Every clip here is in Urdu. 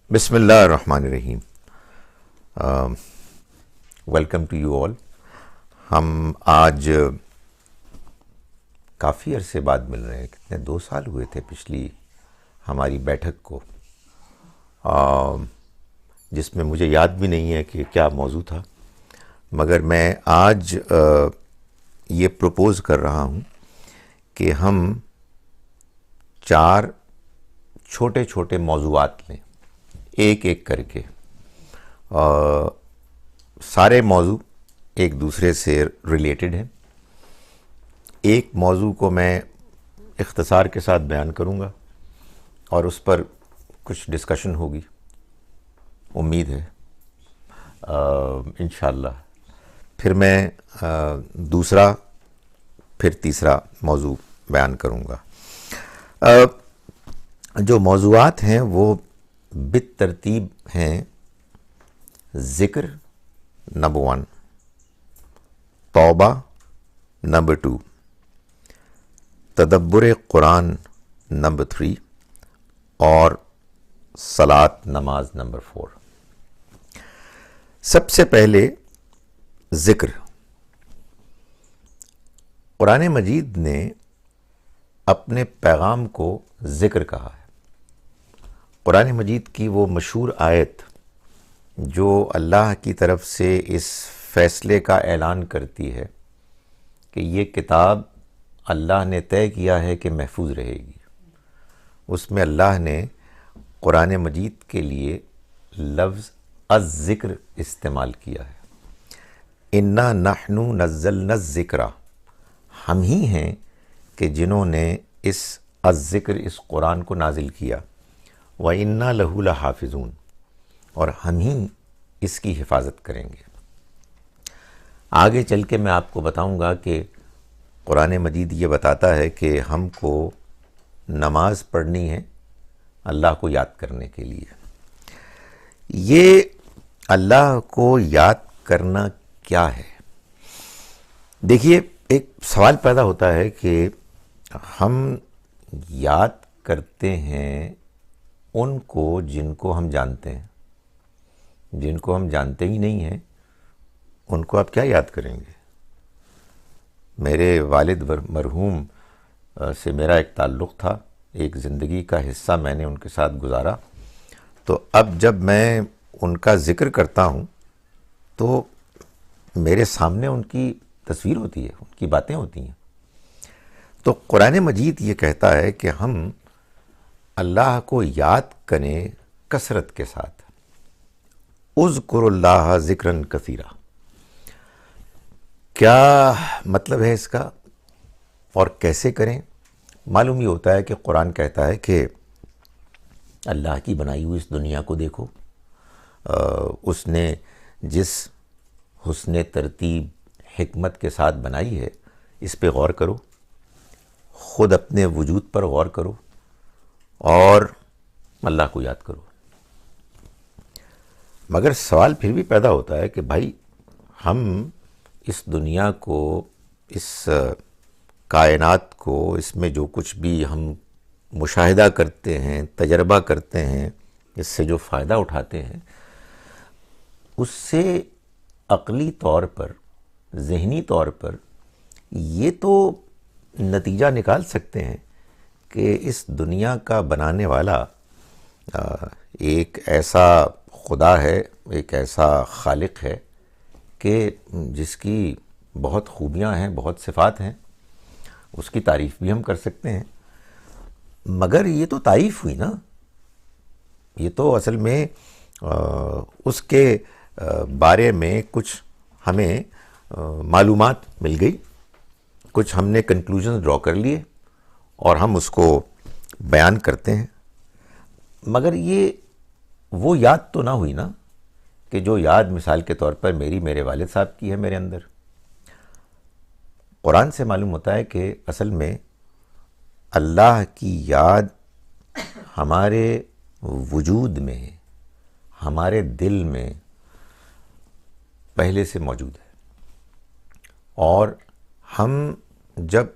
بسم اللہ الرحمن الرحیم. Welcome to you all. ہم آج کافی عرصے بعد مل رہے ہیں. کتنے 2 سال ہوئے تھے پچھلی ہماری بیٹھک کو، جس میں مجھے یاد بھی نہیں ہے کہ کیا موضوع تھا، مگر میں آج یہ پروپوز کر رہا ہوں کہ ہم 4 چھوٹے چھوٹے موضوعات لیں، ایک ایک کر کے. سارے موضوع ایک دوسرے سے ریلیٹڈ ہیں. ایک موضوع کو میں اختصار کے ساتھ بیان کروں گا اور اس پر کچھ ڈسکشن ہوگی، امید ہے انشاءاللہ. پھر میں دوسرا، پھر تیسرا موضوع بیان کروں گا. جو موضوعات ہیں وہ بالترتیب ہیں: ذکر نمبر 1، توبہ نمبر 2، تدبر قرآن نمبر 3، اور صلاۃ نماز نمبر 4. سب سے پہلے ذکر. قرآن مجید نے اپنے پیغام کو ذکر کہا ہے. قرآن مجید کی وہ مشہور آیت جو اللہ کی طرف سے اس فیصلے کا اعلان کرتی ہے کہ یہ کتاب اللہ نے طے کیا ہے کہ محفوظ رہے گی، اس میں اللہ نے قرآن مجید کے لیے لفظ الذکر استعمال کیا ہے. انا نحن نزلنا الذکر، ہم ہی ہیں کہ جنہوں نے اس الذکر، اس قرآن کو نازل کیا. وَإِنَّا لَهُ لَحَافِظُونَ، اور ہم ہی اس کی حفاظت کریں گے. آگے چل کے میں آپ کو بتاؤں گا کہ قرآن مجید یہ بتاتا ہے کہ ہم کو نماز پڑھنی ہے اللہ کو یاد کرنے کے لیے. یہ اللہ کو یاد کرنا کیا ہے؟ دیکھیے، ایک سوال پیدا ہوتا ہے کہ ہم یاد کرتے ہیں ان کو جن کو ہم جانتے ہیں. جن کو ہم جانتے ہی نہیں ہیں ان کو آپ کیا یاد کریں گے؟ میرے والد مرحوم سے میرا ایک تعلق تھا، ایک زندگی کا حصہ میں نے ان کے ساتھ گزارا. تو اب جب میں ان کا ذکر کرتا ہوں تو میرے سامنے ان کی تصویر ہوتی ہے، ان کی باتیں ہوتی ہیں. تو قرآن مجید یہ کہتا ہے کہ ہم اللہ کو یاد کریں کثرت کے ساتھ. اذکر اللہ ذکرًا کثیرا. کیا مطلب ہے اس کا اور کیسے کریں؟ معلوم یہ ہوتا ہے کہ قرآن کہتا ہے کہ اللہ کی بنائی ہوئی اس دنیا کو دیکھو، اس نے جس حسن ترتیب حکمت کے ساتھ بنائی ہے اس پہ غور کرو، خود اپنے وجود پر غور کرو اور اللہ کو یاد کرو. مگر سوال پھر بھی پیدا ہوتا ہے کہ بھائی، ہم اس دنیا کو، اس کائنات کو، اس میں جو کچھ بھی ہم مشاہدہ کرتے ہیں، تجربہ کرتے ہیں، اس سے جو فائدہ اٹھاتے ہیں، اس سے عقلی طور پر، ذہنی طور پر یہ تو نتیجہ نکال سکتے ہیں کہ اس دنیا کا بنانے والا ایک ایسا خدا ہے، ایک ایسا خالق ہے کہ جس کی بہت خوبیاں ہیں، بہت صفات ہیں، اس کی تعریف بھی ہم کر سکتے ہیں. مگر یہ تو تعریف ہوئی نا، یہ تو اصل میں اس کے بارے میں کچھ ہمیں معلومات مل گئی، کچھ ہم نے کنکلوژن ڈرا کر لیے اور ہم اس کو بیان کرتے ہیں. مگر یہ وہ یاد تو نہ ہوئی نا کہ جو یاد مثال کے طور پر میرے والد صاحب کی ہے میرے اندر. قرآن سے معلوم ہوتا ہے کہ اصل میں اللہ کی یاد ہمارے وجود میں، ہمارے دل میں پہلے سے موجود ہے. اور ہم جب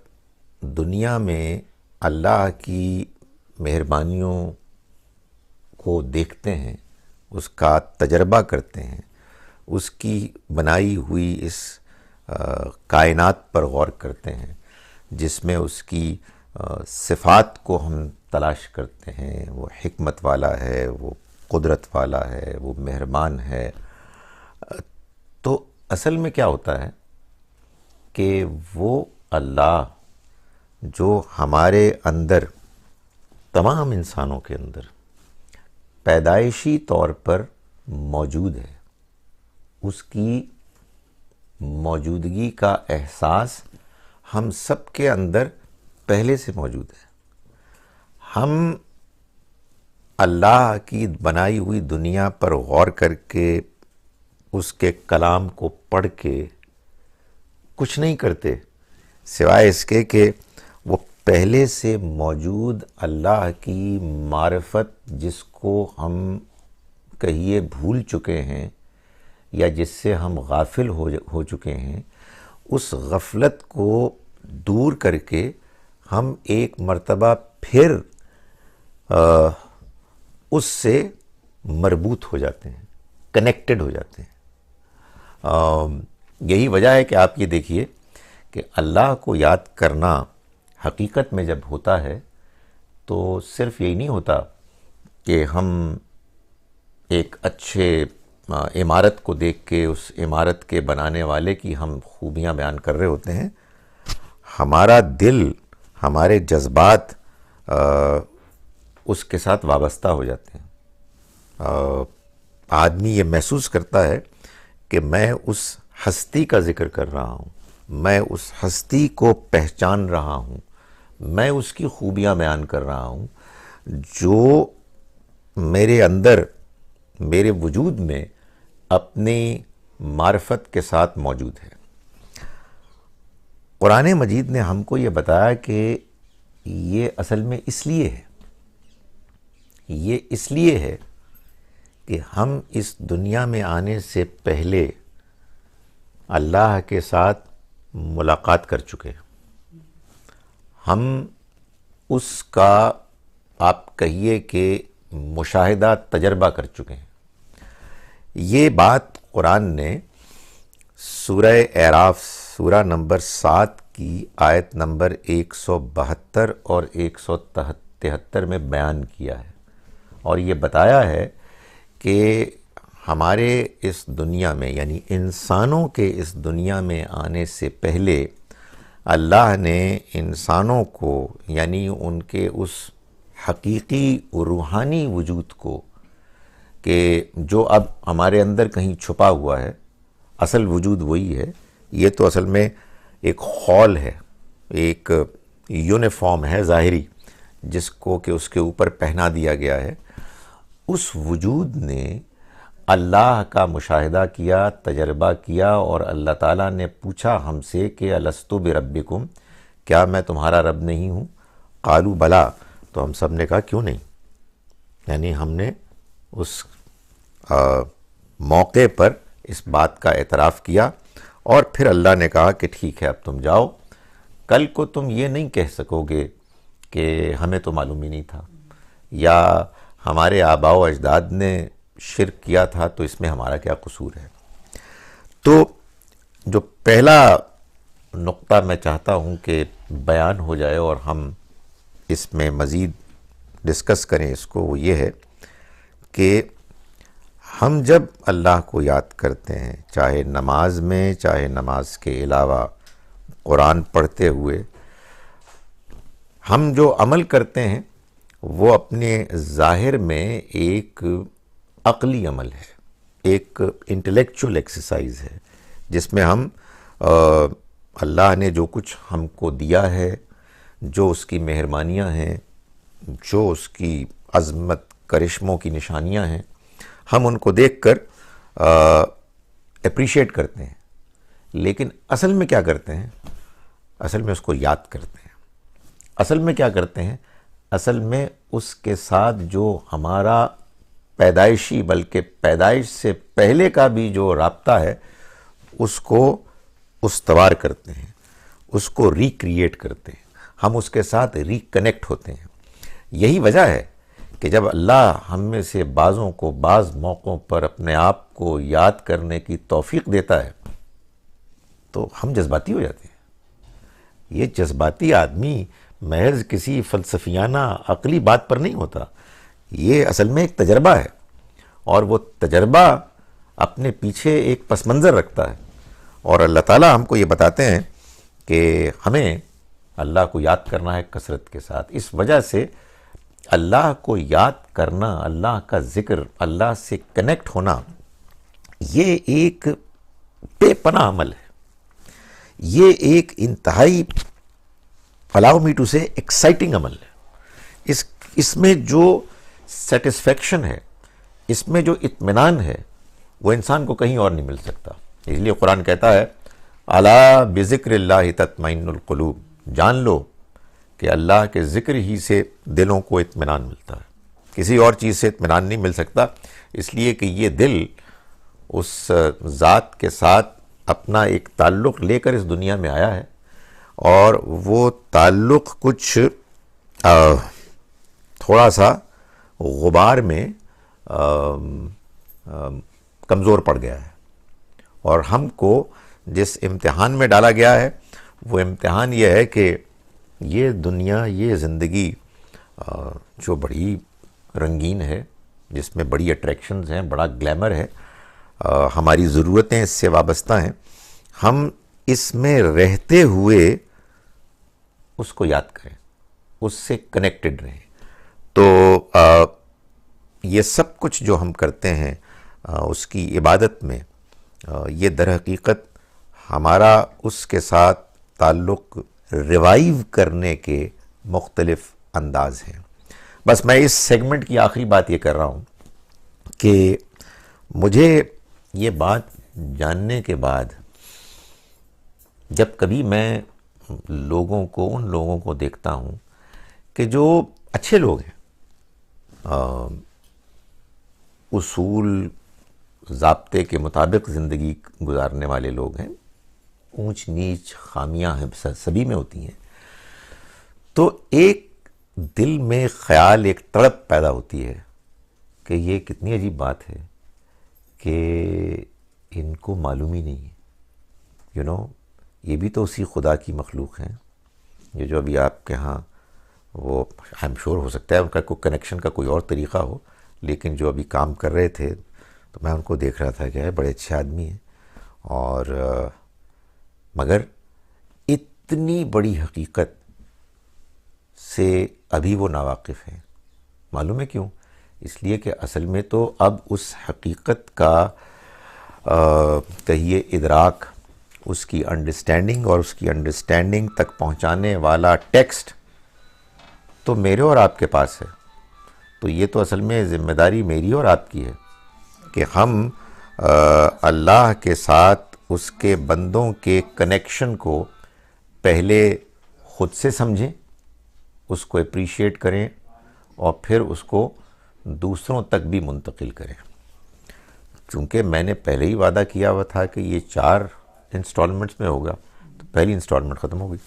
دنیا میں اللہ کی مہربانیوں کو دیکھتے ہیں، اس کا تجربہ کرتے ہیں، اس کی بنائی ہوئی اس کائنات پر غور کرتے ہیں جس میں اس کی صفات کو ہم تلاش کرتے ہیں، وہ حکمت والا ہے، وہ قدرت والا ہے، وہ مہربان ہے، تو اصل میں کیا ہوتا ہے کہ وہ اللہ جو ہمارے اندر، تمام انسانوں کے اندر پیدائشی طور پر موجود ہے، اس کی موجودگی کا احساس ہم سب کے اندر پہلے سے موجود ہے۔ ہم اللہ کی بنائی ہوئی دنیا پر غور کر کے، اس کے کلام کو پڑھ کے کچھ نہیں کرتے سوائے اس کے کہ وہ پہلے سے موجود اللہ کی معرفت، جس کو ہم کہیے بھول چکے ہیں یا جس سے ہم غافل ہو چکے ہیں، اس غفلت کو دور کر کے ہم ایک مرتبہ پھر اس سے مربوط ہو جاتے ہیں، کنیکٹڈ ہو جاتے ہیں۔ یہی وجہ ہے کہ آپ یہ دیکھیے کہ اللہ کو یاد کرنا حقیقت میں جب ہوتا ہے تو صرف یہی نہیں ہوتا کہ ہم ایک اچھے عمارت کو دیکھ کے اس عمارت کے بنانے والے کی ہم خوبیاں بیان کر رہے ہوتے ہیں، ہمارا دل، ہمارے جذبات اس کے ساتھ وابستہ ہو جاتے ہیں۔ آدمی یہ محسوس کرتا ہے کہ میں اس ہستی کا ذکر کر رہا ہوں، میں اس ہستی کو پہچان رہا ہوں، میں اس کی خوبیاں بیان کر رہا ہوں جو میرے اندر، میرے وجود میں اپنی معرفت کے ساتھ موجود ہے۔ قرآن مجید نے ہم کو یہ بتایا کہ یہ اصل میں اس لیے ہے، یہ اس لیے ہے کہ ہم اس دنیا میں آنے سے پہلے اللہ کے ساتھ ملاقات کر چکے ہیں، ہم اس کا آپ کہیے کہ مشاہدہ، تجربہ کر چکے ہیں۔ یہ بات قرآن نے سورہ اعراف، سورہ نمبر 7 کی آیت نمبر 172 اور 173 میں بیان کیا ہے، اور یہ بتایا ہے کہ ہمارے اس دنیا میں، یعنی انسانوں کے اس دنیا میں آنے سے پہلے اللہ نے انسانوں کو، یعنی ان کے اس حقیقی روحانی وجود کو، کہ جو اب ہمارے اندر کہیں چھپا ہوا ہے، اصل وجود وہی ہے، یہ تو اصل میں ایک خول ہے، ایک یونیفارم ہے ظاہری، جس کو کہ اس کے اوپر پہنا دیا گیا ہے۔ اس وجود نے اللہ کا مشاہدہ کیا، تجربہ کیا، اور اللہ تعالیٰ نے پوچھا ہم سے کہ الستو بربکم، کیا میں تمہارا رب نہیں ہوں؟ قالوا بلا، تو ہم سب نے کہا کیوں نہیں، یعنی ہم نے اس موقع پر اس بات کا اعتراف کیا، اور پھر اللہ نے کہا کہ ٹھیک ہے اب تم جاؤ، کل کو تم یہ نہیں کہہ سکو گے کہ ہمیں تو معلوم ہی نہیں تھا، یا ہمارے آباء و اجداد نے شرک کیا تھا تو اس میں ہمارا کیا قصور ہے۔ تو جو پہلا نقطہ میں چاہتا ہوں کہ بیان ہو جائے اور ہم اس میں مزید ڈسکس کریں اس کو، وہ یہ ہے کہ ہم جب اللہ کو یاد کرتے ہیں، چاہے نماز میں، چاہے نماز کے علاوہ قرآن پڑھتے ہوئے، ہم جو عمل کرتے ہیں وہ اپنے ظاہر میں ایک عقلی عمل ہے، ایک انٹلیکچول ایکسرسائز ہے، جس میں ہم اللہ نے جو کچھ ہم کو دیا ہے، جو اس کی مہربانیاں ہیں، جو اس کی عظمت، کرشموں کی نشانیاں ہیں، ہم ان کو دیکھ کر اپریشیٹ کرتے ہیں، لیکن اصل میں کیا کرتے ہیں؟ اصل میں اس کو یاد کرتے ہیں۔ اصل میں کیا کرتے ہیں؟ اصل میں اس کے ساتھ جو ہمارا پیدائشی، بلکہ پیدائش سے پہلے کا بھی جو رابطہ ہے، اس کو استوار کرتے ہیں، اس کو ریکریٹ کرتے ہیں، ہم اس کے ساتھ ریکنیکٹ ہوتے ہیں۔ یہی وجہ ہے کہ جب اللہ ہم میں سے بعضوں کو بعض موقعوں پر اپنے آپ کو یاد کرنے کی توفیق دیتا ہے تو ہم جذباتی ہو جاتے ہیں۔ یہ جذباتی آدمی محض کسی فلسفیانہ عقلی بات پر نہیں ہوتا، یہ اصل میں ایک تجربہ ہے، اور وہ تجربہ اپنے پیچھے ایک پس منظر رکھتا ہے، اور اللہ تعالیٰ ہم کو یہ بتاتے ہیں کہ ہمیں اللہ کو یاد کرنا ہے کثرت کے ساتھ۔ اس وجہ سے اللہ کو یاد کرنا، اللہ کا ذکر، اللہ سے کنیکٹ ہونا، یہ ایک بے پناہ عمل ہے، یہ ایک انتہائی allow me to say exciting عمل ہے۔ اس میں جو سیٹسفیکشن ہے، اس میں جو اطمینان ہے، وہ انسان کو کہیں اور نہیں مل سکتا۔ اس لیے قرآن کہتا ہے الا بذکر اللہ تطمئن القلوب، جان لو کہ اللہ کے ذکر ہی سے دلوں کو اطمینان ملتا ہے، کسی اور چیز سے اطمینان نہیں مل سکتا، اس لیے کہ یہ دل اس ذات کے ساتھ اپنا ایک تعلق لے کر اس دنیا میں آیا ہے، اور وہ تعلق کچھ تھوڑا سا غبار میں کمزور پڑ گیا ہے، اور ہم کو جس امتحان میں ڈالا گیا ہے وہ امتحان یہ ہے کہ یہ دنیا، یہ زندگی جو بڑی رنگین ہے، جس میں بڑی اٹریکشنز ہیں، بڑا گلیمر ہے، ہماری ضرورتیں اس سے وابستہ ہیں، ہم اس میں رہتے ہوئے اس کو یاد کریں، اس سے کنیکٹڈ رہیں۔ تو یہ سب کچھ جو ہم کرتے ہیں اس کی عبادت میں، یہ در حقیقت ہمارا اس کے ساتھ تعلق ریوائیو کرنے کے مختلف انداز ہیں۔ بس میں اس سیگمنٹ کی آخری بات یہ کر رہا ہوں کہ مجھے یہ بات جاننے کے بعد جب کبھی میں ان لوگوں کو دیکھتا ہوں کہ جو اچھے لوگ ہیں، اصول ضابطے کے مطابق زندگی گزارنے والے لوگ ہیں، اونچ نیچ خامیاں ہیں سبھی میں ہوتی ہیں، تو ایک دل میں خیال، ایک تڑپ پیدا ہوتی ہے کہ یہ کتنی عجیب بات ہے کہ ان کو معلوم ہی نہیں ہے، یہ بھی تو اسی خدا کی مخلوق ہیں۔ یہ جو ابھی آپ کے ہاں وہ آئی ایم شور ہو سکتا ہے ان کا کوئی کنیکشن کا کوئی اور طریقہ ہو، لیکن جو ابھی کام کر رہے تھے تو میں ان کو دیکھ رہا تھا کہ بڑے اچھے آدمی ہیں، اور مگر اتنی بڑی حقیقت سے ابھی وہ ناواقف ہیں۔ معلوم ہے کیوں؟ اس لیے کہ اصل میں تو اب اس حقیقت کا کہیے ادراک، اس کی انڈرسٹینڈنگ، اور اس کی انڈرسٹینڈنگ تک پہنچانے والا ٹیکسٹ تو میرے اور آپ کے پاس ہے۔ تو یہ تو اصل میں ذمہ داری میری اور آپ کی ہے کہ ہم اللہ کے ساتھ اس کے بندوں کے کنیکشن کو پہلے خود سے سمجھیں، اس کو اپریشیٹ کریں، اور پھر اس کو دوسروں تک بھی منتقل کریں۔ چونکہ میں نے پہلے ہی وعدہ کیا ہوا تھا کہ یہ 4 انسٹالمنٹس میں ہوگا، تو پہلی انسٹالمنٹ ختم ہو گئی۔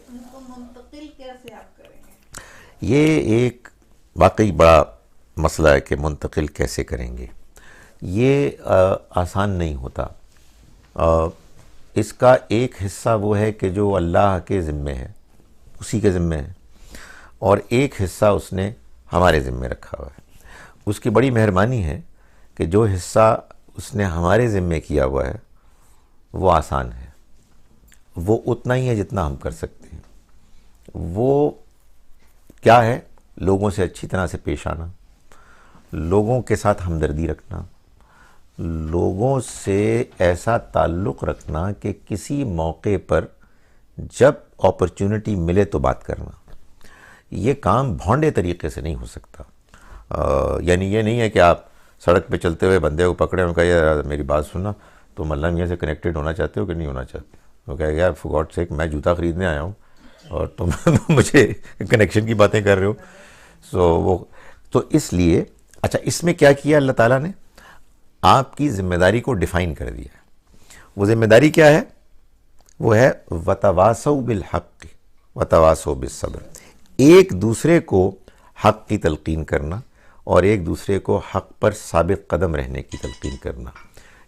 ان کو منتقل کیسے آپ کریں گے؟ یہ ایک واقعی بڑا مسئلہ ہے کہ منتقل کیسے کریں گے۔ یہ آسان نہیں ہوتا۔ اس کا ایک حصہ وہ ہے کہ جو اللہ کے ذمے ہے، اسی کے ذمے ہے، اور ایک حصہ اس نے ہمارے ذمے رکھا ہوا ہے۔ اس کی بڑی مہربانی ہے کہ جو حصہ اس نے ہمارے ذمے کیا ہوا ہے وہ آسان ہے، وہ اتنا ہی ہے جتنا ہم کر سکتے ہیں۔ وہ کیا ہے؟ لوگوں سے اچھی طرح سے پیش آنا، لوگوں کے ساتھ ہمدردی رکھنا، لوگوں سے ایسا تعلق رکھنا کہ کسی موقع پر جب اپرچونٹی ملے تو بات کرنا۔ یہ کام بھونڈے طریقے سے نہیں ہو سکتا۔ یعنی یہ نہیں ہے کہ آپ سڑک پہ چلتے ہوئے بندے کو پکڑے، ان کا یار میری بات سننا، تم اللہ میاں سے کنیکٹڈ ہونا چاہتے ہو کہ نہیں ہونا چاہتے؟ وہ کہے گا یار فار گاڈ سیک میں جوتا خریدنے آیا ہوں اور تم مجھے کنیکشن کی باتیں کر رہے ہو۔ تو اس لیے اچھا، اس میں کیا کیا اللہ تعالیٰ نے؟ آپ کی ذمہ داری کو ڈیفائن کر دیا ہے۔ وہ ذمہ داری کیا ہے؟ وہ ہے وَتَوَاصَوْا بِالْحَقِّ وَتَوَاصَوْا بِالصَّبْرِ، ایک دوسرے کو حق کی تلقین کرنا اور ایک دوسرے کو حق پر ثابت قدم رہنے کی تلقین کرنا.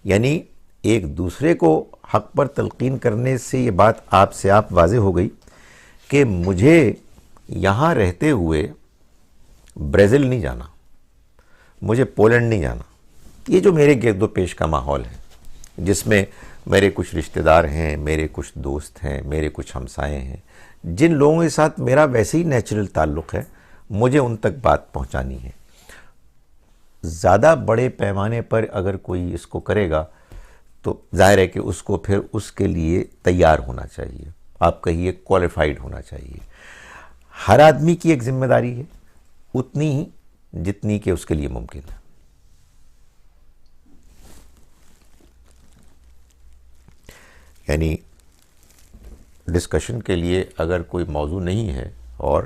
یعنی ایک دوسرے کو حق پر تلقین کرنے سے یہ بات آپ سے آپ واضح ہو گئی کہ مجھے یہاں رہتے ہوئے برازیل نہیں جانا، مجھے پولینڈ نہیں جانا. یہ جو میرے گرد و پیش کا ماحول ہے جس میں میرے کچھ رشتہ دار ہیں، میرے کچھ دوست ہیں، میرے کچھ ہمسائے ہیں، جن لوگوں کے ساتھ میرا ویسے ہی نیچرل تعلق ہے، مجھے ان تک بات پہنچانی ہے. زیادہ بڑے پیمانے پر اگر کوئی اس کو کرے گا تو ظاہر ہے کہ اس کو پھر اس کے لیے تیار ہونا چاہیے، آپ کہیے کوالیفائیڈ ہونا چاہیے. ہر آدمی کی ایک ذمہ داری ہے اتنی ہی جتنی کہ اس کے لیے ممکن ہے. یعنی ڈسکشن کے لیے اگر کوئی موضوع نہیں ہے اور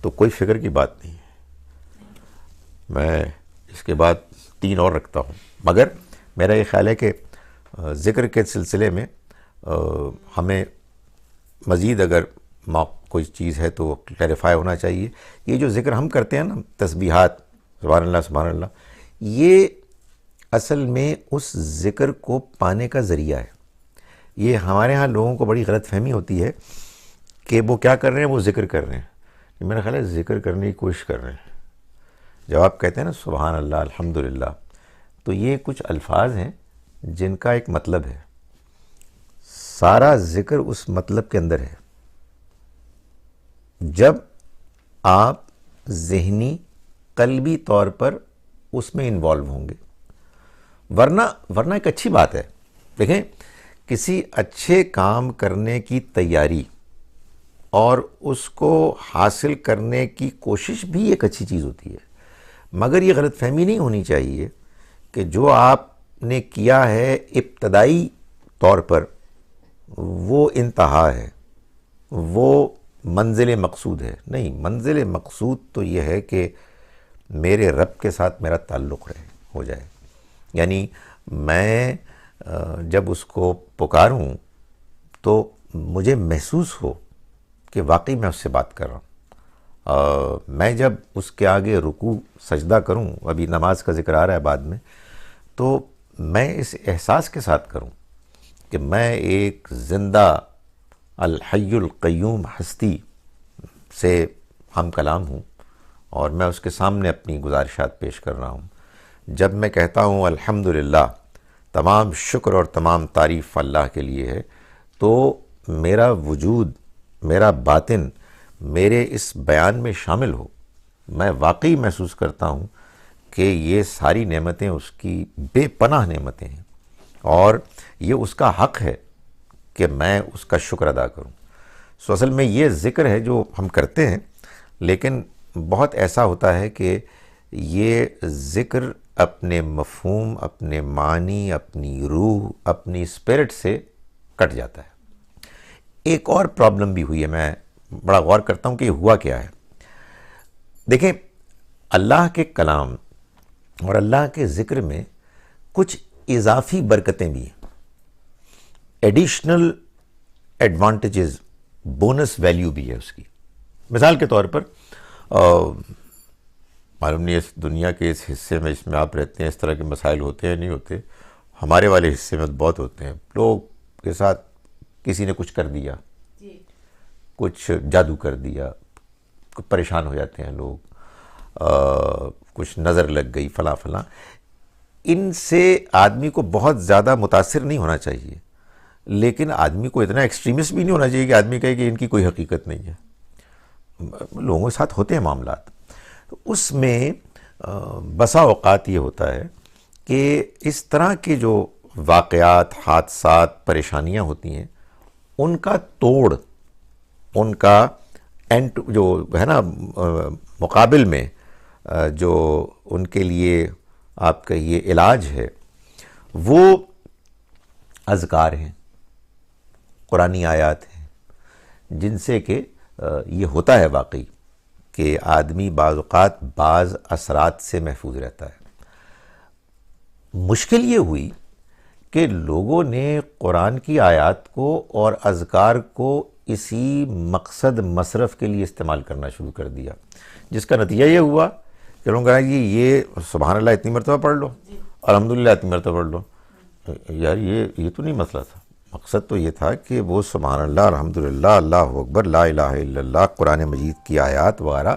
تو کوئی فکر کی بات نہیں ہے. میں اس کے بعد 3 اور رکھتا ہوں، مگر میرا یہ خیال ہے کہ ذکر کے سلسلے میں ہمیں مزید اگر کوئی چیز ہے تو کلیریفائی ہونا چاہیے. یہ جو ذکر ہم کرتے ہیں نا، تسبیحات، سبحان اللہ سبحان اللہ، یہ اصل میں اس ذکر کو پانے کا ذریعہ ہے. یہ ہمارے ہاں لوگوں کو بڑی غلط فہمی ہوتی ہے کہ وہ کیا کر رہے ہیں، وہ ذکر کر رہے ہیں. میرا خیال ہے ذکر کرنے کی کوشش کر رہے ہیں. جب آپ کہتے ہیں نا سبحان اللہ الحمدللہ، تو یہ کچھ الفاظ ہیں جن کا ایک مطلب ہے. سارا ذکر اس مطلب کے اندر ہے. جب آپ ذہنی قلبی طور پر اس میں انوالو ہوں گے، ورنہ ایک اچھی بات ہے. دیکھیں، کسی اچھے کام کرنے کی تیاری اور اس کو حاصل کرنے کی کوشش بھی ایک اچھی چیز ہوتی ہے، مگر یہ غلط فہمی نہیں ہونی چاہیے کہ جو آپ نے کیا ہے ابتدائی طور پر وہ انتہا ہے، وہ منزل مقصود ہے. نہیں، منزل مقصود تو یہ ہے کہ میرے رب کے ساتھ میرا تعلق ہو جائے. یعنی میں جب اس کو پکاروں تو مجھے محسوس ہو کہ واقعی میں اس سے بات کر رہا ہوں. میں جب اس کے آگے رکوع سجدہ کروں، ابھی نماز کا ذکر آ رہا ہے بعد میں، تو میں اس احساس کے ساتھ کروں کہ میں ایک زندہ الحی القیوم ہستی سے ہم کلام ہوں اور میں اس کے سامنے اپنی گزارشات پیش کر رہا ہوں. جب میں کہتا ہوں الحمدللہ، تمام شکر اور تمام تعریف اللہ کے لیے ہے، تو میرا وجود، میرا باطن میرے اس بیان میں شامل ہو. میں واقعی محسوس کرتا ہوں کہ یہ ساری نعمتیں اس کی بے پناہ نعمتیں ہیں اور یہ اس کا حق ہے کہ میں اس کا شکر ادا کروں. سو اصل میں یہ ذکر ہے جو ہم کرتے ہیں، لیکن بہت ایسا ہوتا ہے کہ یہ ذکر اپنے مفہوم، اپنے معنی، اپنی روح، اپنی اسپرٹ سے کٹ جاتا ہے. ایک اور پرابلم بھی ہوئی ہے، میں بڑا غور کرتا ہوں کہ یہ ہوا کیا ہے. دیکھیں، اللہ کے کلام اور اللہ کے ذکر میں کچھ اضافی برکتیں بھی ہیں، ایڈیشنل ایڈوانٹیجز، بونس ویلیو بھی ہے اس کی. مثال کے طور پر معلوم نہیں اس دنیا کے اس حصے میں جس میں آپ رہتے ہیں اس طرح کے مسائل ہوتے ہیں نہیں ہوتے. ہمارے والے حصے میں بہت ہوتے ہیں. لوگ کے ساتھ کسی نے کچھ کر دیا، کچھ جادو کر دیا، پریشان ہو جاتے ہیں لوگ، کچھ نظر لگ گئی، فلاں فلاں. ان سے آدمی کو بہت زیادہ متاثر نہیں ہونا چاہیے، لیکن آدمی کو اتنا ایکسٹریمسٹ بھی نہیں ہونا چاہیے کہ آدمی کہے کہ ان کی کوئی حقیقت نہیں ہے. لوگوں کے ساتھ ہوتے ہیں معاملات. اس میں بسا اوقات یہ ہوتا ہے کہ اس طرح کے جو واقعات، حادثات، پریشانیاں ہوتی ہیں، ان کا توڑ، ان کا اینٹ جو ہے نا مقابل میں جو ان کے لیے آپ کہیے علاج ہے، وہ اذکار ہیں، قرآنی آیات ہیں، جن سے کہ یہ ہوتا ہے واقعی کہ آدمی بعض اوقات بعض اثرات سے محفوظ رہتا ہے. مشکل یہ ہوئی کہ لوگوں نے قرآن کی آیات کو اور اذکار کو اسی مقصد مصرف کے لیے استعمال کرنا شروع کر دیا، جس کا نتیجہ یہ ہوا کہ لوگوں کہا کہ یہ سبحان اللہ اتنی مرتبہ پڑھ لو، الحمدللہ اتنی مرتبہ پڑھ لو. یار یہ تو نہیں مسئلہ تھا. مقصد تو یہ تھا کہ وہ سبحان اللہ، الحمدللہ، اللہ اکبر، لا الہ الا اللہ، قرآن مجید کی آیات وغیرہ،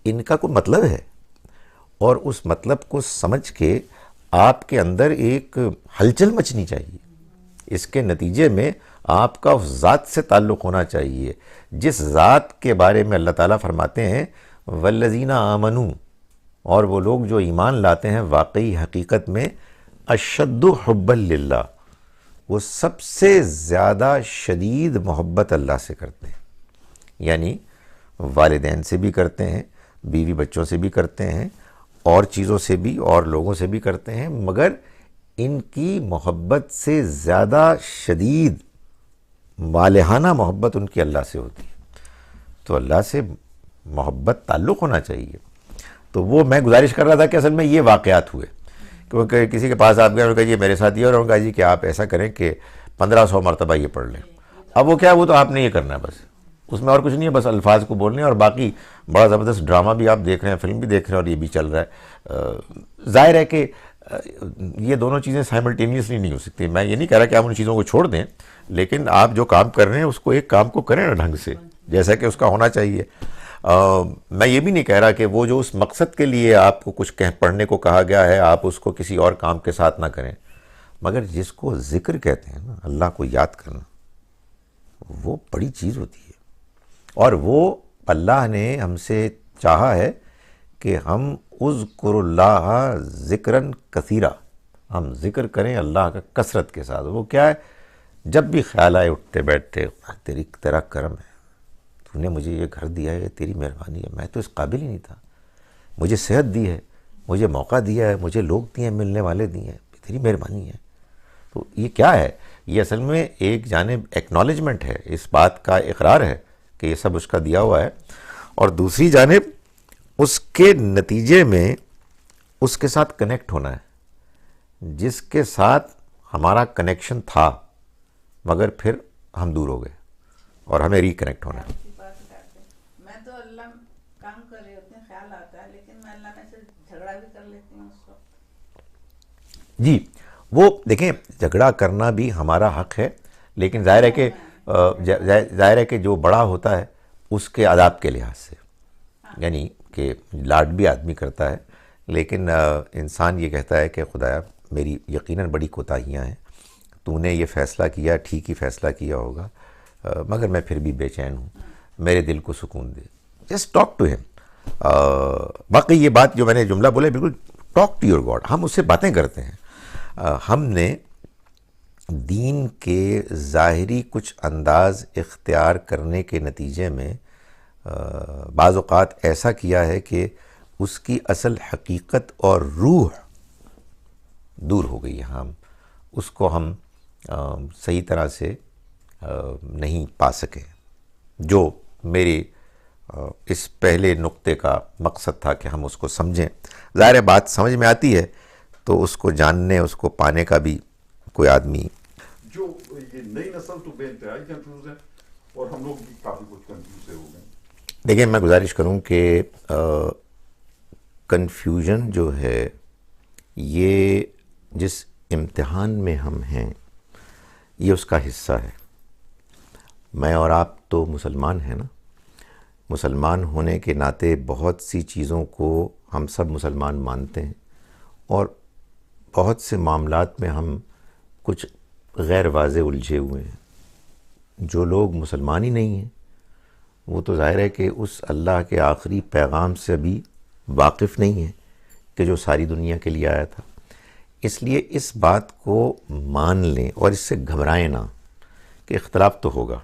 ان کا کوئی مطلب ہے، اور اس مطلب کو سمجھ کے آپ کے اندر ایک ہلچل مچنی چاہیے. اس کے نتیجے میں آپ کا اس ذات سے تعلق ہونا چاہیے جس ذات کے بارے میں اللہ تعالیٰ فرماتے ہیں والذین آمنوا، اور وہ لوگ جو ایمان لاتے ہیں واقعی حقیقت میں اشد حبا للہ، وہ سب سے زیادہ شدید محبت اللہ سے کرتے ہیں. یعنی والدین سے بھی کرتے ہیں، بیوی بچوں سے بھی کرتے ہیں، اور چیزوں سے بھی اور لوگوں سے بھی کرتے ہیں، مگر ان کی محبت سے زیادہ شدید والہانہ محبت ان کی اللہ سے ہوتی ہے. تو اللہ سے محبت تعلق ہونا چاہیے. تو وہ میں گزارش کر رہا تھا کہ اصل میں یہ واقعات ہوئے، کیونکہ کسی کے پاس آپ گئے اور کہا جی میرے ساتھ یہ، اور انہوں نے کہا جی کہ آپ ایسا کریں کہ 1500 مرتبہ یہ پڑھ لیں. اب وہ کیا، وہ تو آپ نے یہ کرنا ہے بس، اس میں اور کچھ نہیں ہے، بس الفاظ کو بولنے. اور باقی بڑا زبردست ڈرامہ بھی آپ دیکھ رہے ہیں، فلم بھی دیکھ رہے ہیں، اور یہ بھی چل رہا ہے. ظاہر ہے کہ یہ دونوں چیزیں سائملٹینیسلی نہیں ہو سکتی. میں یہ نہیں کہہ رہا کہ آپ ان چیزوں کو چھوڑ دیں، لیکن آپ جو کام کر رہے ہیں اس کو ایک کام کو کریں نا ڈھنگ سے، جیسا کہ اس کا ہونا چاہیے. میں یہ بھی نہیں کہہ رہا کہ وہ جو اس مقصد کے لیے آپ کو کچھ پڑھنے کو کہا گیا ہے آپ اس کو کسی اور کام کے ساتھ نہ کریں، مگر جس کو ذکر کہتے ہیں نا، اللہ کو یاد کرنا، وہ بڑی چیز ہوتی ہے. اور وہ اللہ نے ہم سے چاہا ہے کہ ہم اذکر اللہ ذکراً کثیرا، ہم ذکر کریں اللہ کا کثرت کے ساتھ. وہ کیا ہے، جب بھی خیال آئے اٹھتے بیٹھتے، تیرا کرم ہے، تو نے مجھے یہ گھر دیا ہے، تیری مہربانی ہے، میں تو اس قابل ہی نہیں تھا، مجھے صحت دی ہے، مجھے موقع دیا ہے، مجھے لوگ دیے ہیں، ملنے والے دیے ہیں، تیری مہربانی ہے. تو یہ کیا ہے، یہ اصل میں ایک جانب ایکنالجمنٹ ہے، اس بات کا اقرار ہے کہ یہ سب اس کا دیا ہوا ہے، اور دوسری جانب اس کے نتیجے میں اس کے ساتھ کنیکٹ ہونا ہے جس کے ساتھ ہمارا کنیکشن تھا، مگر پھر ہم دور ہو گئے اور ہمیں ریکنیکٹ ہونا ہے. میں تو اللہ کام کر رہی ہوتی ہوں، خیال آتا ہے، لیکن میں اللہ میں سے جھگڑا بھی کر لیتی ہوں اس وقت. جی وہ دیکھیں، جھگڑا کرنا بھی ہمارا حق ہے، لیکن ظاہر ہے کہ جو بڑا ہوتا ہے اس کے آداب کے لحاظ سے، یعنی کہ لاڈ بھی آدمی کرتا ہے، لیکن انسان یہ کہتا ہے کہ خدایا میری یقیناً بڑی کوتاہیاں ہیں، تو نے یہ فیصلہ کیا، ٹھیک ہی فیصلہ کیا ہوگا، مگر میں پھر بھی بے چین ہوں، میرے دل کو سکون دے. جسٹ ٹاک ٹو ہم. باقی یہ بات جو میں نے جملہ بولے، بالکل ٹاک ٹو یور گاڈ. ہم اس سے باتیں کرتے ہیں. ہم نے دین کے ظاہری کچھ انداز اختیار کرنے کے نتیجے میں بعض اوقات ایسا کیا ہے کہ اس کی اصل حقیقت اور روح دور ہو گئی ہے. ہم اس کو ہم صحیح طرح سے نہیں پا سکے، جو میرے اس پہلے نقطے کا مقصد تھا کہ ہم اس کو سمجھیں. ظاہر ہے بات سمجھ میں آتی ہے تو اس کو جاننے، اس کو پانے کا بھی کوئی آدمی. جو یہ نئی نسل تو بے انتہائی کنفیوز ہے، اور ہم لوگ بھی کافی کچھ کنفیوز ہو گئے. دیکھیں میں گزارش کروں کہ کنفیوژن جو ہے یہ جس امتحان میں ہم ہیں یہ اس کا حصہ ہے. میں اور آپ تو مسلمان ہیں نا، مسلمان ہونے کے ناطے بہت سی چیزوں کو ہم سب مسلمان مانتے ہیں، اور بہت سے معاملات میں ہم کچھ غیر واضح الجھے ہوئے ہیں. جو لوگ مسلمان ہی نہیں ہیں وہ تو ظاہر ہے کہ اس اللہ کے آخری پیغام سے ابھی واقف نہیں ہیں کہ جو ساری دنیا کے لیے آیا تھا. اس لیے اس بات کو مان لیں اور اس سے گھبرائیں نہ کہ اختلاف تو ہوگا.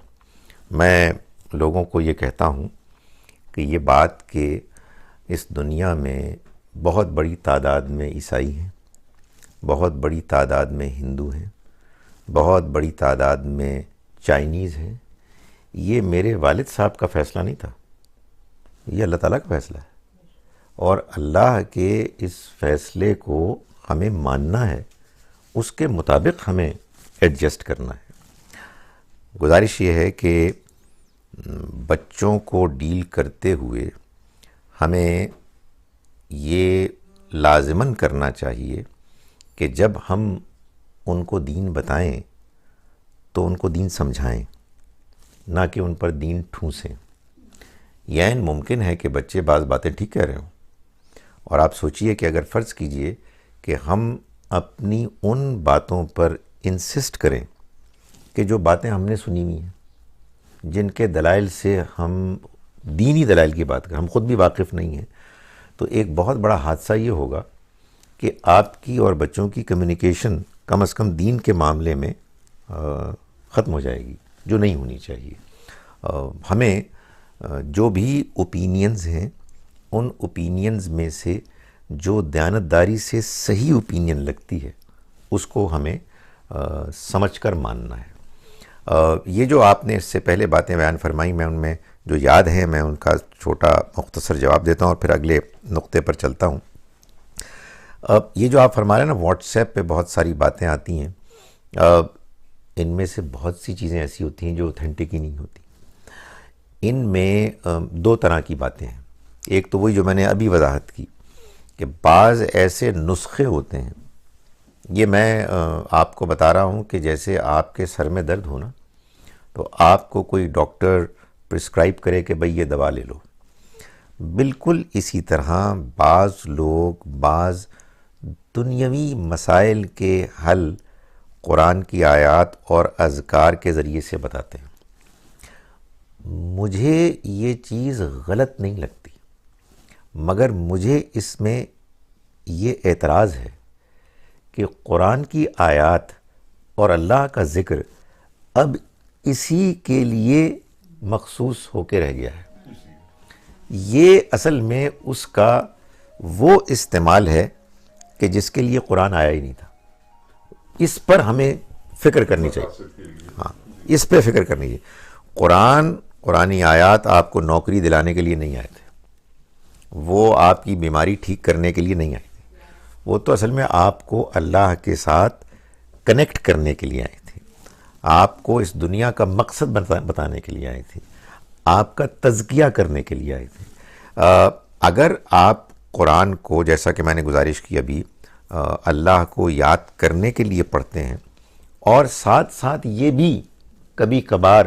میں لوگوں کو یہ کہتا ہوں کہ یہ بات کہ اس دنیا میں بہت بڑی تعداد میں عیسائی ہیں، بہت بڑی تعداد میں ہندو ہیں، بہت بڑی تعداد میں چائنیز ہیں، یہ میرے والد صاحب کا فیصلہ نہیں تھا، یہ اللہ تعالیٰ کا فیصلہ ہے. اور اللہ کے اس فیصلے کو ہمیں ماننا ہے، اس کے مطابق ہمیں ایڈجسٹ کرنا ہے. گزارش یہ ہے کہ بچوں کو ڈیل کرتے ہوئے ہمیں یہ لازماً کرنا چاہیے کہ جب ہم ان کو دین بتائیں تو ان کو دین سمجھائیں، نہ کہ ان پر دین ٹھونسیں۔ یعنی ممکن ہے کہ بچے بعض باتیں ٹھیک کہہ رہے ہوں، اور آپ سوچئے کہ اگر فرض کیجئے کہ ہم اپنی ان باتوں پر انسسٹ کریں کہ جو باتیں ہم نے سنی ہوئی ہیں، جن کے دلائل سے ہم دینی دلائل کی بات کریں، ہم خود بھی واقف نہیں ہیں، تو ایک بہت بڑا حادثہ یہ ہوگا کہ آپ کی اور بچوں کی کمیونیکیشن کم از کم دین کے معاملے میں ختم ہو جائے گی، جو نہیں ہونی چاہیے۔ ہمیں جو بھی اوپینینز ہیں، ان اوپینینز میں سے جو دیانتداری سے صحیح اوپینین لگتی ہے اس کو ہمیں سمجھ کر ماننا ہے۔ یہ جو آپ نے اس سے پہلے باتیں بیان فرمائی، میں ان میں جو یاد ہیں میں ان کا چھوٹا مختصر جواب دیتا ہوں اور پھر اگلے نقطے پر چلتا ہوں۔ یہ جو آپ فرما رہے ہیں نا، واٹس ایپ پہ بہت ساری باتیں آتی ہیں، ان میں سے بہت سی چیزیں ایسی ہوتی ہیں جو اوتھینٹک ہی نہیں ہوتی۔ ان میں دو طرح کی باتیں ہیں۔ ایک تو وہی جو میں نے ابھی وضاحت کی کہ بعض ایسے نسخے ہوتے ہیں، یہ میں آپ کو بتا رہا ہوں کہ جیسے آپ کے سر میں درد ہونا تو آپ کو کوئی ڈاکٹر پرسکرائب کرے کہ بھئی یہ دوا لے لو، بالکل اسی طرح بعض لوگ بعض دنیاوی مسائل کے حل قرآن کی آیات اور اذکار کے ذریعے سے بتاتے ہیں۔ مجھے یہ چیز غلط نہیں لگتی، مگر مجھے اس میں یہ اعتراض ہے کہ قرآن کی آیات اور اللہ کا ذکر اب اسی کے لیے مخصوص ہو کے رہ گیا ہے۔ یہ اصل میں اس کا وہ استعمال ہے کہ جس کے لیے قرآن آیا ہی نہیں تھا۔ اس پر ہمیں فکر کرنی چاہیے، ہاں اس پہ فکر کرنی چاہیے۔ قرآنی آیات آپ کو نوکری دلانے کے لیے نہیں آئے تھے، وہ آپ کی بیماری ٹھیک کرنے کے لیے نہیں آئے تھے، وہ تو اصل میں آپ کو اللہ کے ساتھ کنیکٹ کرنے کے لیے آئے تھے، آپ کو اس دنیا کا مقصد بتانے کے لیے آئے تھے، آپ کا تزکیہ کرنے کے لیے آئے تھے۔ اگر آپ قرآن کو، جیسا کہ میں نے گزارش کی ابھی، اللہ کو یاد کرنے کے لیے پڑھتے ہیں اور ساتھ ساتھ یہ بھی کبھی کبھار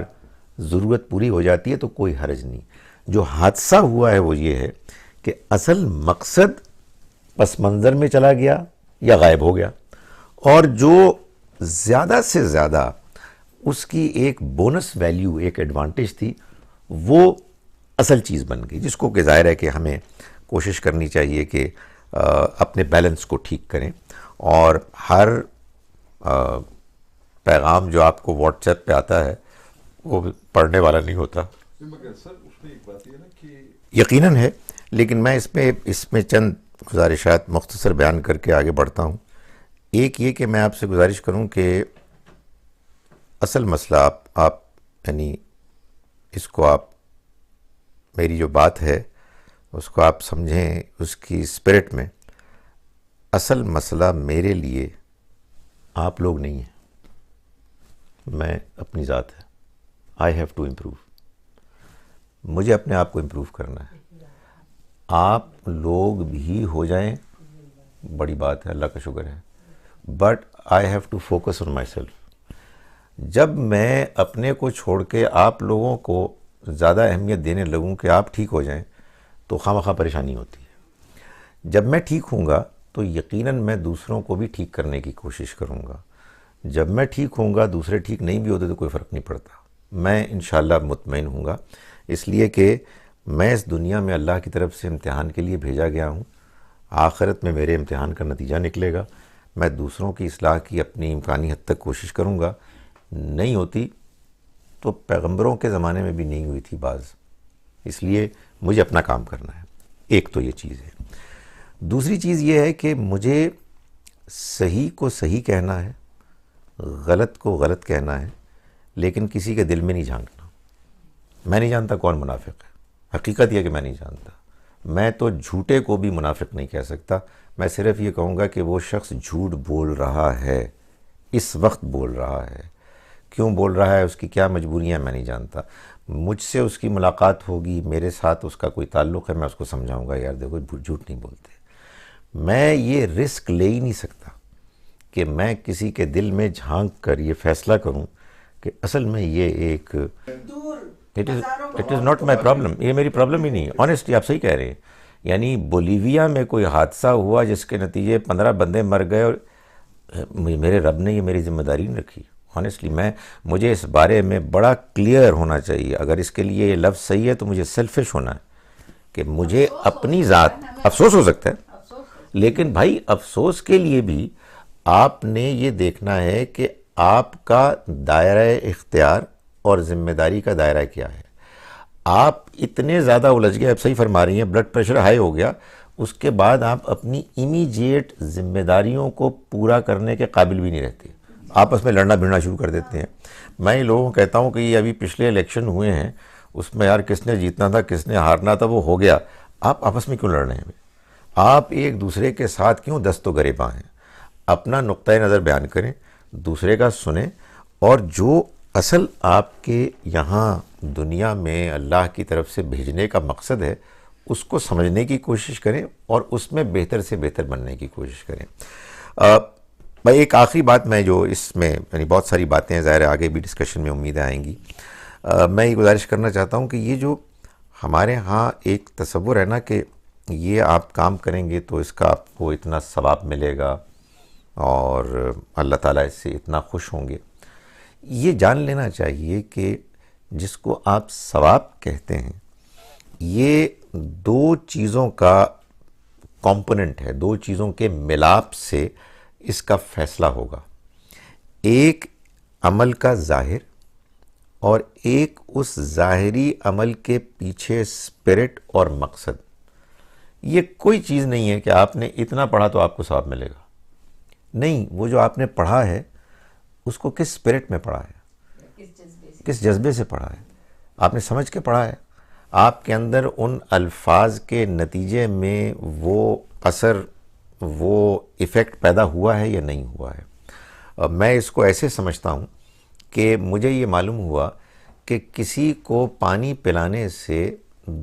ضرورت پوری ہو جاتی ہے تو کوئی حرج نہیں۔ جو حادثہ ہوا ہے وہ یہ ہے کہ اصل مقصد پس منظر میں چلا گیا یا غائب ہو گیا، اور جو زیادہ سے زیادہ اس کی ایک بونس ویلیو، ایک ایڈوانٹیج تھی، وہ اصل چیز بن گئی، جس کو کہ ظاہر ہے کہ ہمیں کوشش کرنی چاہیے کہ اپنے بیلنس کو ٹھیک کریں، اور ہر پیغام جو آپ کو واٹس ایپ پہ آتا ہے وہ پڑھنے والا نہیں ہوتا۔ مگر سر اس میں ایک بات یہ ہے نا کہ یقیناً ہے، لیکن میں اس میں چند گزارشات مختصر بیان کر کے آگے بڑھتا ہوں۔ ایک یہ کہ میں آپ سے گزارش کروں کہ اصل مسئلہ آپ یعنی اس کو آپ، میری جو بات ہے اس کو آپ سمجھیں اس کی اسپرٹ میں۔ اصل مسئلہ میرے لیے آپ لوگ نہیں ہیں، میں اپنی ذات ہے۔ آئی ہیو ٹو امپروو، مجھے اپنے آپ کو امپروو کرنا ہے۔ آپ لوگ بھی ہو جائیں بڑی بات ہے، اللہ کا شکر ہے، but I have to focus on myself. جب میں اپنے کو چھوڑ کے آپ لوگوں کو زیادہ اہمیت دینے لگوں کہ آپ ٹھیک ہو جائیں تو خواہ پریشانی ہوتی ہے۔ جب میں ٹھیک ہوں گا تو یقیناً میں دوسروں کو بھی ٹھیک کرنے کی کوشش کروں گا۔ جب میں ٹھیک ہوں گا دوسرے ٹھیک نہیں بھی ہوتے تو کوئی فرق نہیں پڑتا۔ میں انشاءاللہ مطمئن ہوں گا، اس لیے کہ میں اس دنیا میں اللہ کی طرف سے امتحان کے لیے بھیجا گیا ہوں۔ آخرت میں میرے امتحان کا نتیجہ نکلے گا۔ میں دوسروں کی اصلاح کی اپنی امکانی حد تک کوشش کروں گا، نہیں ہوتی تو پیغمبروں کے زمانے میں بھی نہیں ہوئی تھی بعض، اس لیے مجھے اپنا کام کرنا ہے۔ ایک تو یہ چیز ہے۔ دوسری چیز یہ ہے کہ مجھے صحیح کو صحیح کہنا ہے، غلط کو غلط کہنا ہے، لیکن کسی کے دل میں نہیں جھانکنا۔ میں نہیں جانتا کون منافق ہے، حقیقت یہ کہ میں نہیں جانتا۔ میں تو جھوٹے کو بھی منافق نہیں کہہ سکتا، میں صرف یہ کہوں گا کہ وہ شخص جھوٹ بول رہا ہے، اس وقت بول رہا ہے، کیوں بول رہا ہے، اس کی کیا مجبوریاں میں نہیں جانتا. مجھ سے اس کی ملاقات ہوگی، میرے ساتھ اس کا کوئی تعلق ہے، میں اس کو سمجھاؤں گا یار دیکھو جھوٹ نہیں بولتے. میں یہ رسک لے ہی نہیں سکتا کہ میں کسی کے دل میں جھانک کر یہ فیصلہ کروں کہ اصل میں یہ ایک it is not my problem. یہ میری پرابلم ہی نہیں ہے. آنیسٹلی آپ صحیح کہہ رہے ہیں. یعنی بولیویا میں کوئی حادثہ ہوا جس کے نتیجے 15 بندے مر گئے اور میرے رب نے یہ میری ذمہ داری نہیں رکھی. آنیسٹلی مجھے اس بارے میں بڑا کلیئر ہونا چاہیے. اگر اس کے لیے یہ لفظ صحیح ہے تو مجھے سیلفش ہونا ہے کہ مجھے اپنی ذات افسوس ہو سکتا ہے، لیکن بھائی افسوس کے لیے بھی آپ نے یہ دیکھنا ہے کہ آپ کا دائرہ اختیار اور ذمہ داری کا دائرہ کیا ہے. آپ اتنے زیادہ الجھ گئے، آپ صحیح فرما رہی ہیں، بلڈ پریشر ہائی ہو گیا، اس کے بعد آپ اپنی امیجیٹ ذمہ داریوں کو پورا کرنے کے قابل بھی نہیں رہتے. آپس میں لڑنا بھڑنا شروع کر دیتے ہیں. میں یہ لوگوں کو کہتا ہوں کہ یہ ابھی پچھلے الیکشن ہوئے ہیں، اس میں یار کس نے جیتنا تھا کس نے ہارنا تھا وہ ہو گیا. آپ آپس میں کیوں لڑ رہے ہیں؟ آپ ایک دوسرے کے ساتھ کیوں دست و گریباں ہیں؟ اپنا نقطۂ نظر بیان کریں، دوسرے کا سنیں، اور جو اصل آپ کے یہاں دنیا میں اللہ کی طرف سے بھیجنے کا مقصد ہے اس کو سمجھنے کی کوشش کریں اور اس میں بہتر سے بہتر بننے کی کوشش کریں. بھائی ایک آخری بات میں جو اس میں یعنی بہت ساری باتیں ہیں، ظاہر آگے بھی ڈسکشن میں امیدیں آئیں گی. میں یہ گزارش کرنا چاہتا ہوں کہ یہ جو ہمارے ہاں ایک تصور ہے نا کہ یہ آپ کام کریں گے تو اس کا آپ کو اتنا ثواب ملے گا اور اللہ تعالیٰ اس سے اتنا خوش ہوں گے. یہ جان لینا چاہیے کہ جس کو آپ ثواب کہتے ہیں یہ دو چیزوں کا کمپوننٹ ہے، دو چیزوں کے ملاپ سے اس کا فیصلہ ہوگا. ایک عمل کا ظاہر اور ایک اس ظاہری عمل کے پیچھے اسپرٹ اور مقصد. یہ کوئی چیز نہیں ہے کہ آپ نے اتنا پڑھا تو آپ کو ثواب ملے گا. نہیں، وہ جو آپ نے پڑھا ہے اس کو کس اسپرٹ میں پڑھا ہے، کس جذبے سے پڑھا ہے، آپ نے سمجھ کے پڑھا ہے، آپ کے اندر ان الفاظ کے نتیجے میں وہ اثر وہ ایفیکٹ پیدا ہوا ہے یا نہیں ہوا ہے. میں اس کو ایسے سمجھتا ہوں کہ مجھے یہ معلوم ہوا کہ کسی کو پانی پلانے سے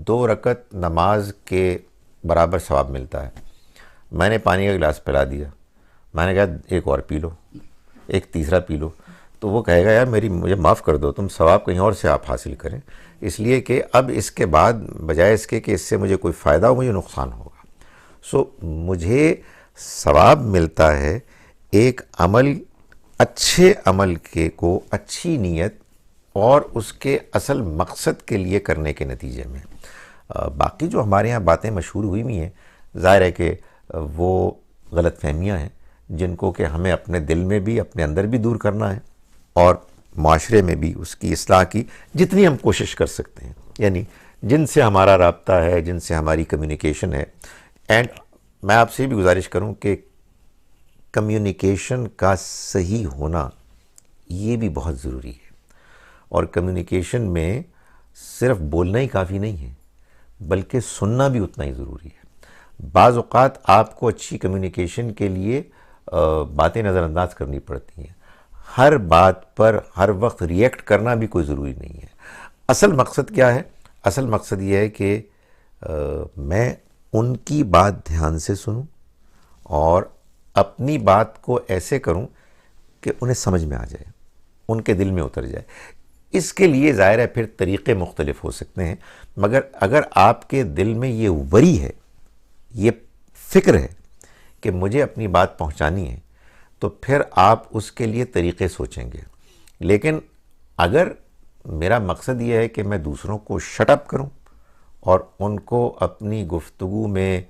2 رکعت نماز کے برابر ثواب ملتا ہے. میں نے پانی کا گلاس پلا دیا، میں نے کہا ایک اور پی لو، ایک تیسرا پی لو، تو وہ کہے گا یار مجھے معاف کر دو، تم ثواب کہیں اور سے آپ حاصل کریں، اس لیے کہ اب اس کے بعد بجائے اس کے کہ اس سے مجھے کوئی فائدہ ہو مجھے نقصان ہوگا. سو مجھے ثواب ملتا ہے ایک عمل، اچھے عمل کے کو اچھی نیت اور اس کے اصل مقصد کے لیے کرنے کے نتیجے میں. باقی جو ہمارے ہاں باتیں مشہور ہوئی ہوئی ہیں ظاہر ہے کہ وہ غلط فہمیاں ہیں جن کو کہ ہمیں اپنے دل میں بھی اپنے اندر بھی دور کرنا ہے اور معاشرے میں بھی اس کی اصلاح کی جتنی ہم کوشش کر سکتے ہیں. یعنی جن سے ہمارا رابطہ ہے، جن سے ہماری کمیونیکیشن ہے. اینڈ میں آپ سے بھی گزارش کروں کہ کمیونیکیشن کا صحیح ہونا یہ بھی بہت ضروری ہے. اور کمیونیکیشن میں صرف بولنا ہی کافی نہیں ہے بلکہ سننا بھی اتنا ہی ضروری ہے. بعض اوقات آپ کو اچھی کمیونیکیشن کے لیے باتیں نظر انداز کرنی پڑتی ہیں. ہر بات پر ہر وقت ریئیکٹ کرنا بھی کوئی ضروری نہیں ہے. اصل مقصد کیا ہے؟ اصل مقصد یہ ہے کہ میں ان کی بات دھیان سے سنوں اور اپنی بات کو ایسے کروں کہ انہیں سمجھ میں آ جائے، ان کے دل میں اتر جائے. اس کے لیے ظاہر ہے پھر طریقے مختلف ہو سکتے ہیں، مگر اگر آپ کے دل میں یہ وری ہے، یہ فکر ہے کہ مجھے اپنی بات پہنچانی ہے، تو پھر آپ اس کے لیے طریقے سوچیں گے. لیکن اگر میرا مقصد یہ ہے کہ میں دوسروں کو شٹ اپ کروں اور ان کو اپنی گفتگو میں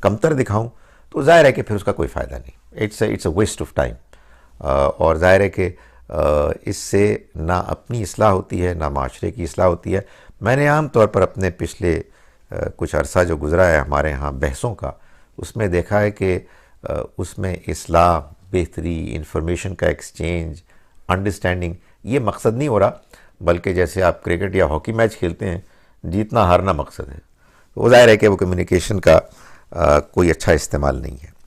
کمتر دکھاؤں تو ظاہر ہے کہ پھر اس کا کوئی فائدہ نہیں. It's a waste of time. اور ظاہر ہے کہ اس سے نہ اپنی اصلاح ہوتی ہے نہ معاشرے کی اصلاح ہوتی ہے. میں نے عام طور پر اپنے پچھلے کچھ عرصہ جو گزرا ہے ہمارے ہاں بحثوں کا، اس میں دیکھا ہے کہ اس میں اصلاح، بہتری، انفارمیشن کا ایکسچینج، انڈرسٹینڈنگ، یہ مقصد نہیں ہو رہا، بلکہ جیسے آپ کرکٹ یا ہاکی میچ کھیلتے ہیں جیتنا ہارنا مقصد ہے. وہ ظاہر ہے کہ وہ کمیونیکیشن کا کوئی اچھا استعمال نہیں ہے.